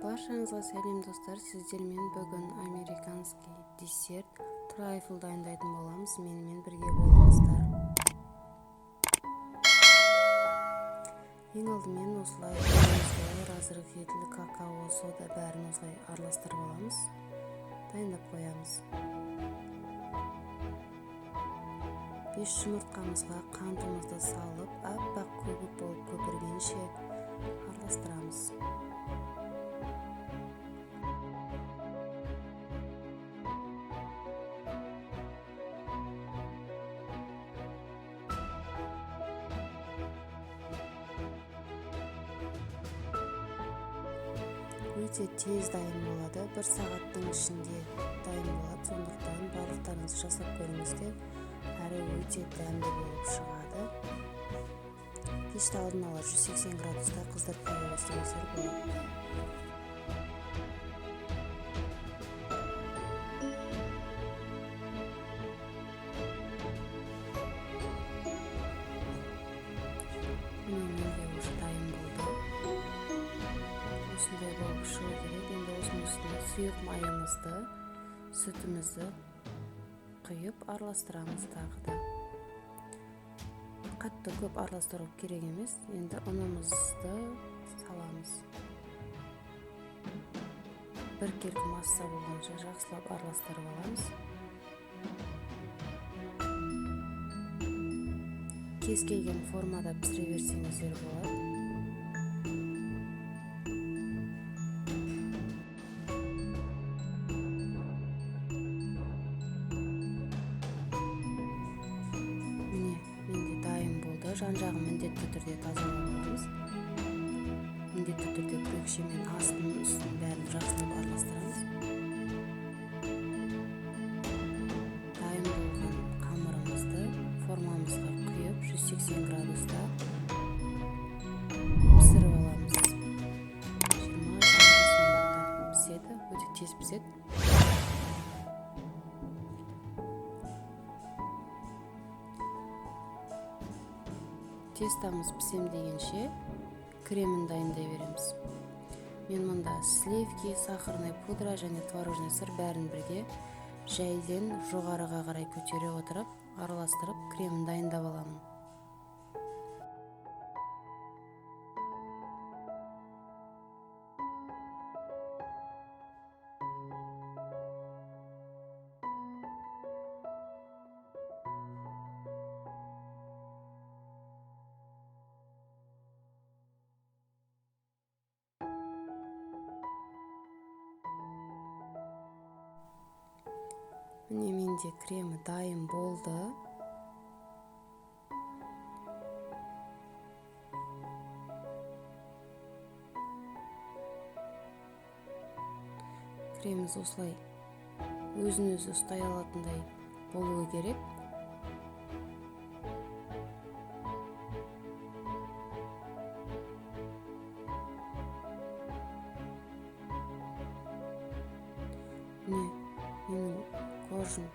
Баршаңызға сәлем достар, сіздермен бүгін американский десерт трайфл дайындайтын боламыз. Менімен бірге болыңыздар. Ең алдымен осылай разрыхлитель какао сода бәрін осылай араластырып аламыз. Дайындап қоямыз. 5 жұмыртқамызға қантымызды салып, аппақ көбік болып көпіргенше араластырамыз. Өте тез дайын болады, 1 сағаттың ішінде дайын болады. Сондықтан барлықтарыңыз жасап көріңіздер, әрі өте дәмді болып шығады. Пешті алдын ала 180 градуста қыздырып қойыңыздар болады. Осындай болып шығу керек. Енді осының үстіне сұйық майымызды, сүтімізді құйып араластырамыз тағы да. Қатты көп араластыру керек емес. Енді ұнымызды саламыз. Бір келкі масса болғанша жақсылап араластырып аламыз. Кез келген формада пісіре берсеңіздер болады. Жан-жағын міндетті түрде тазалап аламыз. Міндетті түрде күрекшемен астын үстін бәрін жақсылап араластырамыз. Дайын болған қамырымызды формамызға құйып 180 градуста пісіріп аламыз. 20-25 минутта піседі, өте тез піседі. Тестамыз пісем дегенше кремін дайындай береміз. Мен мұнда сливки, сахарный пудра және творожный сыр бәрін бірге жайден жоғарыға қарай көтере отырып, араластырып кремін дайындап аламын. Міне менде кремі дайын болды. Креміміз осылай өзін-өзі ұстай алатындай болуы керек. Менің қоржын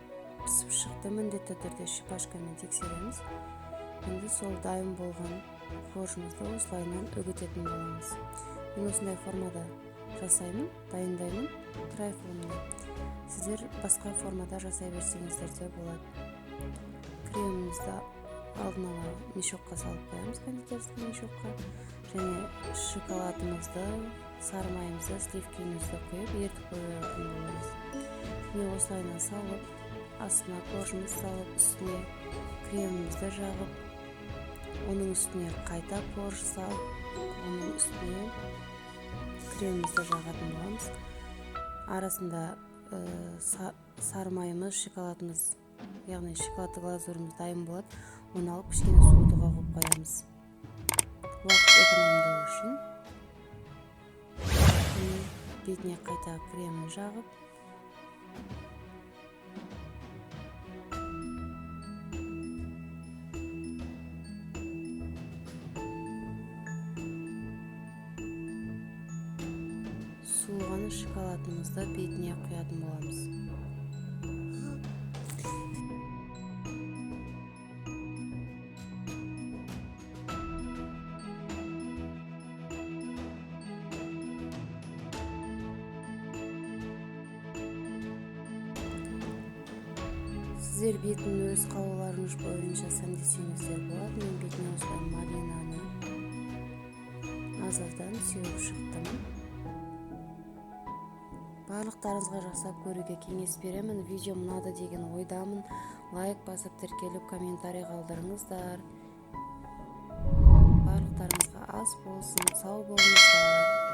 пісіп шықты. Міндетті түрде шипашкамен тексереміз. Енді сол дайын болған қоржымызды осылайынан үгітетін боламыз. Мен осындай формада жасаймын, дайындаймын трайфлымды. Сіздер басқа формада жасай берсеңіздер де болады. Кремімізді алдын ала мешокқа салып қоямыз, кондитерский мешокқа. Және шоколадымызды, сары майымызды, сливкимізді құйып ертіп қоятын боламыз. Мен осылайынан салып, астына қоржымыз салып, үстіне кремімізді жағып, оның үстіне қайта қорж салып, оның үстіне кремімізді жағатын боламыз. Арасында сары майымыз, шоколадымыз, яғни шоколадты глазурымыз дайын болады. Оны алып кішкене суытуға қойып қоямыз. Уақыт экономдау үшін бетіне қайта кремін жағып, суыған шоколадымызды бетіне құятын боламыз. сіздер бетін өз қалауларыңыз бойынша сәндесеңіздер болады. Мен бетіме осылай Маринаны азаздан сеуіп шықтым. Барлықтарыңызға жасап көруге кеңес беремін. Видео ұнады деген ойдамын. Лайк басып, тіркеліп, комментарий қалдырыңыздар. Барлықтарыңызға ас болсын, сау болыңыздар.